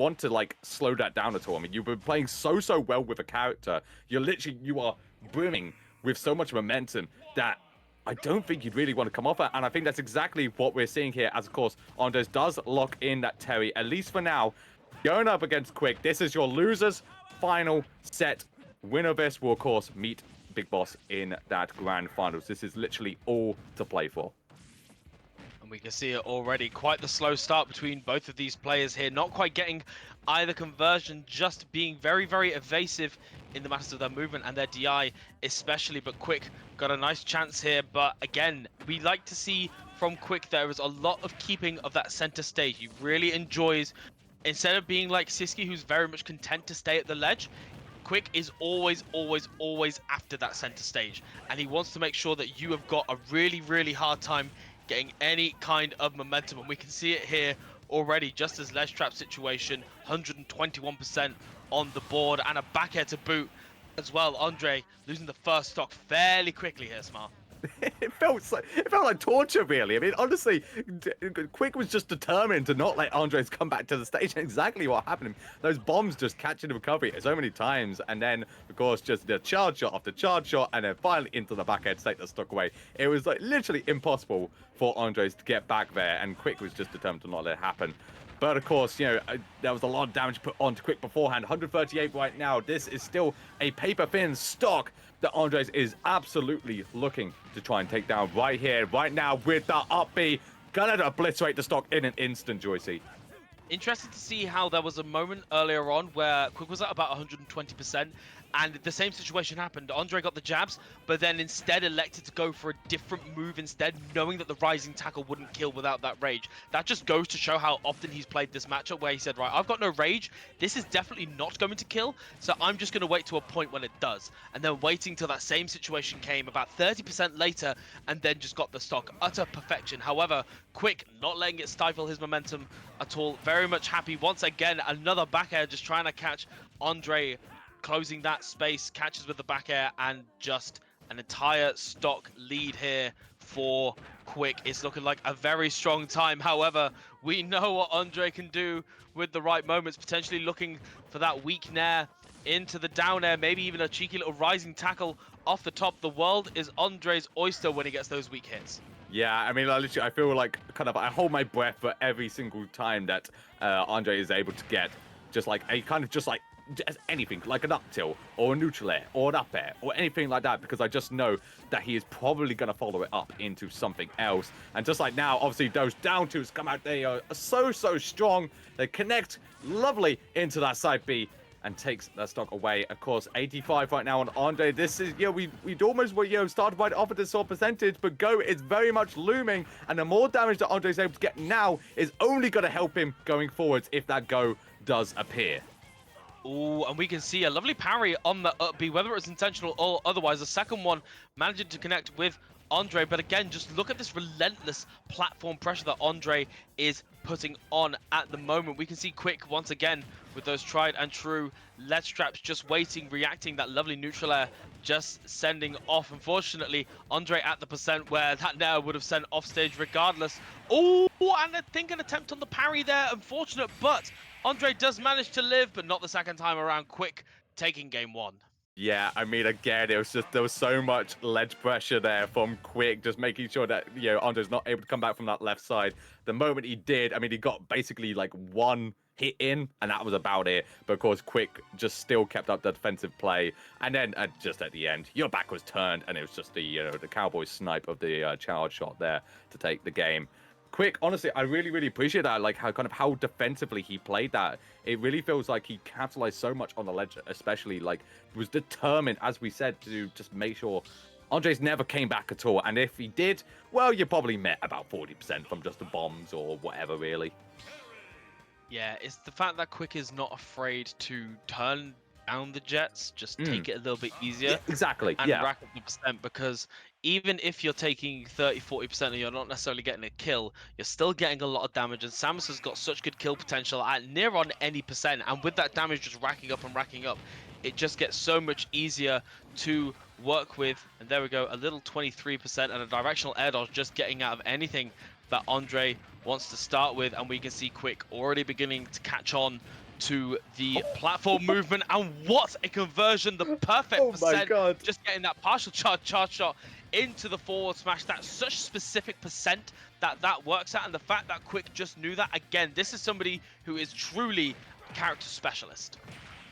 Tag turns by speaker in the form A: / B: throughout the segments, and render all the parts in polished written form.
A: want to like slow that down at all. I mean, you've been playing so well with a character. You are brimming with so much momentum that I don't think you'd really want to come off it. And I think that's exactly what we're seeing here. As of course, Andres does lock in that Terry, at least for now. Going up against Quik, this is your losers final set. Winner of this will of course meet Big Boss in that grand finals. This is literally all to play for.
B: We can see it already. Quite the slow start between both of these players here. Not quite getting either conversion, just being very evasive in the matters of their movement and their DI especially. But Quik got a nice chance here. But again, we like to see from Quik there is a lot of keeping of that center stage. He really enjoys, instead of being like Siski, who's very much content to stay at the ledge, Quik is always after that center stage. And he wants to make sure that you have got a really hard time getting any kind of momentum, and we can see it here already. Just as ledge trap situation, 121% on the board, and a back air to boot as well. Andre losing the first stock fairly quickly here, Smart.
A: It felt like torture, really. I mean, honestly, Quik was just determined to not let Andres come back to the stage. Exactly what happened. Those bombs just catching recovery so many times, and then, of course, just the charge shot after charge shot, and then finally into the back end state that stuck away. It was like literally impossible for Andres to get back there, and Quik was just determined to not let it happen. But of course, you know, there was a lot of damage put onto Quik beforehand. 138 right now. This is still a paper thin stock that Andres is absolutely looking to try and take down right here, right now with the up B. Gonna obliterate the stock in an instant, Joycey.
B: Interested to see how there was a moment earlier on where Quik was at about 120%, and the same situation happened. Andre got the jabs, but then instead elected to go for a different move instead, knowing that the rising tackle wouldn't kill without that rage. That just goes to show how often he's played this matchup, where he said, right, I've got no rage, this is definitely not going to kill, so I'm just going to wait to a point when it does. And then waiting till that same situation came about 30% later, and then just got the stock. Utter perfection. However, Quik not letting it stifle his momentum at all. Very much happy. Once again, another back air, just trying to catch Andre, closing that space, catches with the back air, and just an entire stock lead here for Quik. It's looking like a very strong time. However, we know what Andre can do with the right moments, potentially looking for that weak nair into the down air, maybe even a cheeky little rising tackle off the top. The world is Andre's oyster when he gets those weak hits.
A: Yeah, I mean, I feel like I hold my breath for every single time that Andre is able to get just like anything, like an up tilt or a neutral air or an up air or anything like that, because I just know that he is probably going to follow it up into something else. And just like now, obviously those down twos come out, they are so strong. They connect lovely into that side B and takes that stock away. Of course, 85 right now on Andre. This is, we'd almost, started right off at this sort of percentage, but Go is very much looming, and the more damage that Andre is able to get now is only going to help him going forwards if that Go does appear.
B: Ooh, and we can see a lovely parry on the up B, whether it's intentional or otherwise. The second one managing to connect with Andre, but again, just look at this relentless platform pressure that Andre is putting on at the moment. We can see Quik once again with those tried and true ledge traps, just waiting, reacting, that lovely neutral air just sending off. Unfortunately, Andre at the percent where that nair would have sent off stage regardless. Oh, and I think an attempt on the parry there, unfortunate, but Andre does manage to live, but not the second time around. Quik taking game one.
A: Yeah, I mean, again, it was just, there was so much ledge pressure there from Quik, just making sure that, Andre's not able to come back from that left side. The moment he did, I mean, he got basically like one hit in, and that was about it. But of course, Quik just still kept up the defensive play. And then just at the end, your back was turned, and it was just the cowboy snipe of the charge shot there to take the game. Quik, honestly, I really appreciate that, like how defensively he played that. It really feels like he capitalized so much on the ledge, especially like was determined, as we said, to just make sure Andres never came back at all. And if he did, well, you probably met about 40% from just the bombs or whatever, really.
B: Yeah, it's the fact that Quik is not afraid to turn down the jets, just take it a little bit easier.
A: Yeah, exactly,
B: and rack up the percent, because even if you're taking 30-40% and you're not necessarily getting a kill, you're still getting a lot of damage, and Samus has got such good kill potential at near on any percent, and with that damage just racking up, it just gets so much easier to work with. And there we go, a little 23% and a directional air dodge just getting out of anything that Andre wants to start with, and we can see Quik already beginning to catch on to the platform movement, and what a conversion, the perfect
A: Oh my
B: percent,
A: God.
B: just getting that partial charge shot into the forward smash. That's such specific percent that works at, and the fact that Quik just knew that, again, this is somebody who is truly a character specialist.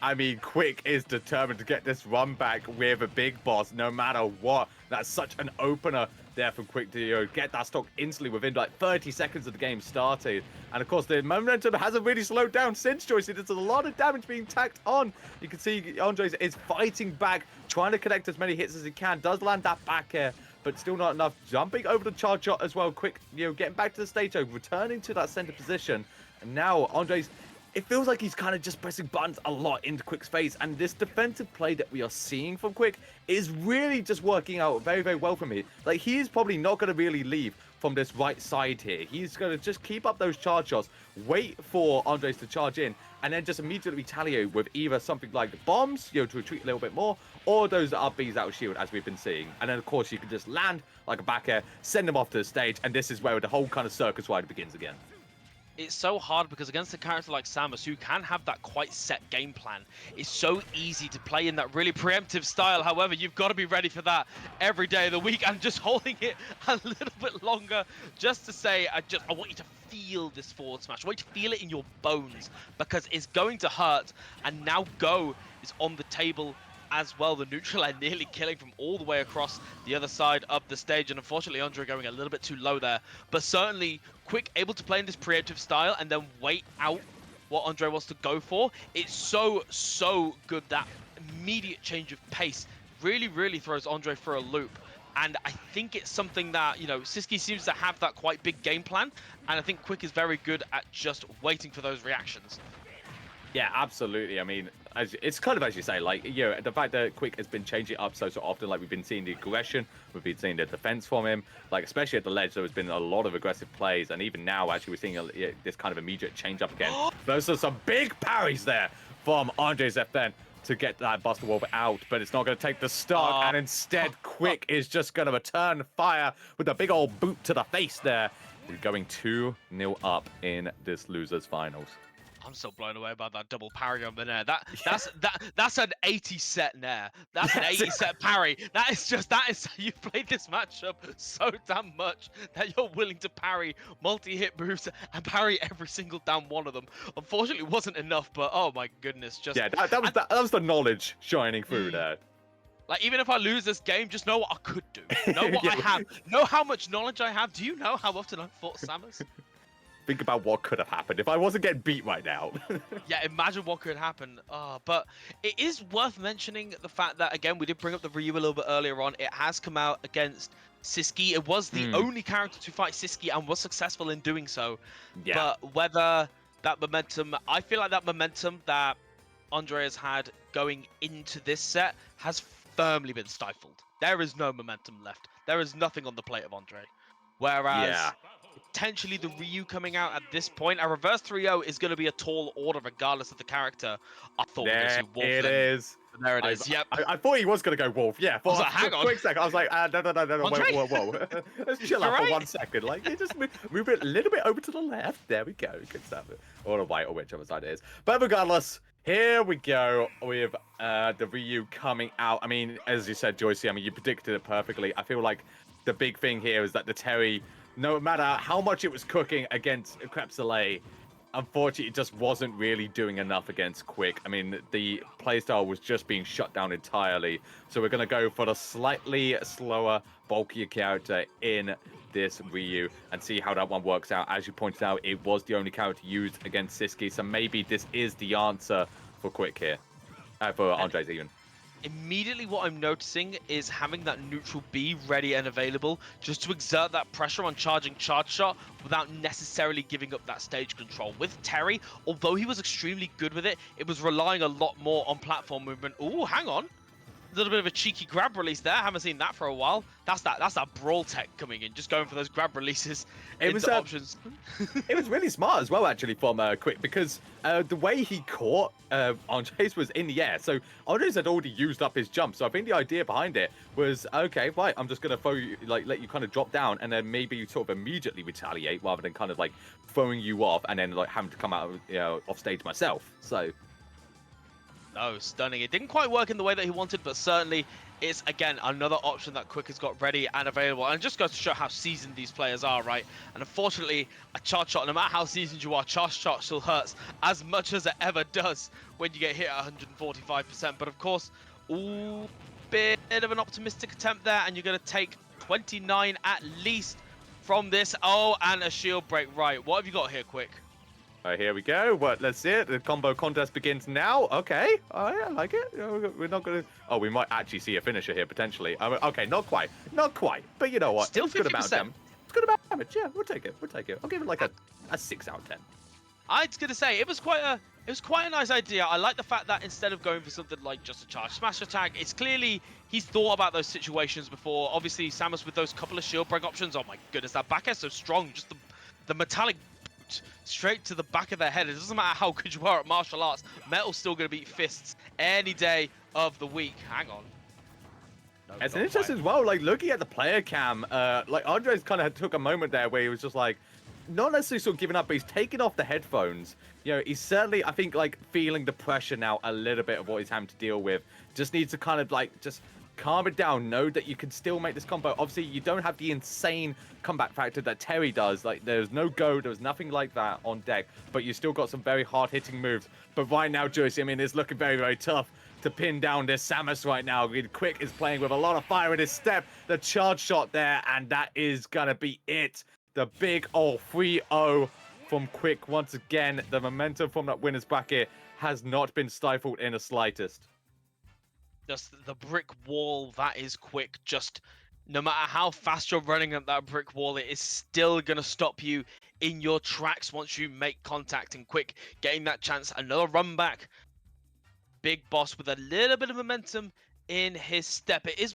A: I mean, Quik is determined to get this run back with a big boss, no matter what. That's such an opener there from Quik to get that stock instantly within like 30 seconds of the game started. And of course, the momentum hasn't really slowed down since, Joyce. There's a lot of damage being tacked on. You can see Andres is fighting back, trying to connect as many hits as he can. Does land that back air, but still not enough. Jumping over the charge shot as well. Quik, getting back to the stage, returning to that center position. And now Andres, it feels like he's kind of just pressing buttons a lot into Quik's face, and this defensive play that we are seeing from Quik is really just working out very, very well for me. Like, he's probably not going to really leave from this right side here. He's going to just keep up those charge shots, wait for Andres to charge in, and then just immediately retaliate with either something like the bombs, to retreat a little bit more, or those up Bs out of shield, as we've been seeing. And then, of course, you can just land like a back air, send them off to the stage, and this is where the whole kind of circus ride begins again.
B: It's so hard because against a character like Samus, who can have that quite set game plan, it's so easy to play in that really preemptive style. However, you've got to be ready for that every day of the week, and just holding it a little bit longer just to say, I want you to feel this forward smash. I want you to feel it in your bones, because it's going to hurt. And now Go is on the table as well. The neutral air nearly killing from all the way across the other side of the stage, and unfortunately Andre going a little bit too low there, but certainly Quik able to play in this preemptive style and then wait out what Andre wants to go for. It's so good. That immediate change of pace really throws Andre for a loop, and I think it's something that, Siski seems to have that quite big game plan, and I think Quik is very good at just waiting for those reactions.
A: Yeah, absolutely. I mean, it's kind of as you say, like, the fact that Quik has been changing up so often, like we've been seeing the aggression, we've been seeing the defense from him, like especially at the ledge, there has been a lot of aggressive plays, and even now, actually, we're seeing this kind of immediate change up again. Those are some big parries there from Andresfn to get that Buster Wolf out, but it's not going to take the stock, and instead, Quik is just going to return fire with a big old boot to the face there. We're going 2-0 up in this losers finals.
B: I'm so blown away by that double parry on the nair. That's an 80 set nair. That's an 80 set parry. That is you played this matchup so damn much that you're willing to parry multi-hit moves and parry every single damn one of them. Unfortunately, it wasn't enough, but oh my goodness, just
A: that was the knowledge shining through there.
B: Like, even if I lose this game, just know what I could do. Know what I have. Know how much knowledge I have. Do you know how often I've fought Samus?
A: Think about what could have happened if I wasn't getting beat right now.
B: Yeah, imagine what could happen. But it is worth mentioning the fact that, again, we did bring up the Ryu a little bit earlier on. It has come out against Siski. It was the only character to fight Siski and was successful in doing so. Yeah. But whether that momentum, I feel like that momentum that Andre has had going into this set has firmly been stifled. There is no momentum left. There is nothing on the plate of Andre. Whereas potentially the Ryu coming out at this point, a reverse 3-0 is going to be a tall order regardless of the character. I thought
A: there it is.
B: There it is. Yep.
A: I thought he was going to go Wolf. Yeah. For
B: hang on.
A: A quick second. I was like, no. Whoa. Let's chill out for 1 second. Like, just move it a little bit over to the left. There we go. Good stuff. Or the right, or whichever side it is. But regardless, here we go with the Ryu coming out. I mean, as you said, Joyce, I mean, you predicted it perfectly. I feel like the big thing here is that the Terry, no matter how much it was cooking against Crêpe Soleil, unfortunately, it just wasn't really doing enough against Quik. I mean, the playstyle was just being shut down entirely. So we're going to go for the slightly slower, bulkier character in this Ryu and see how that one works out. As you pointed out, it was the only character used against Siski. So maybe this is the answer for Quik here. For Andres even.
B: Immediately what I'm noticing is having that neutral B ready and available just to exert that pressure on charging charge shot without necessarily giving up that stage control. With Terry, although he was extremely good with it, it was relying a lot more on platform movement. Ooh, hang on. little bit of a cheeky grab release there. Haven't seen that for a while. That's that brawl tech coming in, just going for those grab releases into options.
A: It was really smart as well, actually, from Quik, because the way he caught Andres was in the air. So Andres had already used up his jump. So I think the idea behind it was, okay, right, I'm just gonna throw you, like, let you kind of drop down, and then maybe you sort of immediately retaliate rather than kind of like throwing you off and then like having to come out, off stage myself. So.
B: No, stunning. It didn't quite work in the way that he wanted, but certainly it's, again, another option that Quik has got ready and available. And it just goes to show how seasoned these players are, right? And unfortunately, a charge shot, no matter how seasoned you are, charge shot still hurts as much as it ever does when you get hit at 145%. But of course, ooh, bit of an optimistic attempt there, and you're going to take 29 at least from this. Oh, and a shield break. Right, what have you got here, Quik?
A: Here we go. Let's see it. The combo contest begins now. Okay. All right, I like it. We're not going to... Oh, we might actually see a finisher here, potentially. Okay, not quite. Not quite. But you know what?
B: Still 50%.
A: It's good amount of damage. It's good amount of damage. Yeah, we'll take it. We'll take it. I'll give it like a 6 out of 10.
B: I was going to say, it was quite a nice idea. I like the fact that instead of going for something like just a charge smash attack, it's clearly he's thought about those situations before. Obviously, Samus with those couple of shield break options. Oh my goodness, that back air so strong. Just the metallic straight to the back of their head. It doesn't matter how good you are at martial arts, metal's still going to beat fists any day of the week. Hang on.
A: No, it's interesting as well, like looking at the player cam, like Andres kind of took a moment there where he was just like, not necessarily sort of giving up, but he's taking off the headphones. He's certainly, I think, like feeling the pressure now a little bit of what he's having to deal with. Just needs to kind of like just calm it down. Know that you can still make this combo. Obviously, you don't have the insane comeback factor that Terry does. Like, there's no go, there's nothing like that on deck, but you still got some very hard-hitting moves. But right now, Joyce, I mean, it's looking very, very tough to pin down this Samus right now. Quik is playing with a lot of fire in his step. The charge shot there, and that is gonna be it. The big old 3-0 from Quik once again. The momentum from that winner's bracket has not been stifled in the slightest.
B: Just the brick wall, that is Quik. Just no matter how fast you're running at that brick wall, it is still going to stop you in your tracks once you make contact. And Quik getting that chance, another run back. Big boss with a little bit of momentum in his step. It is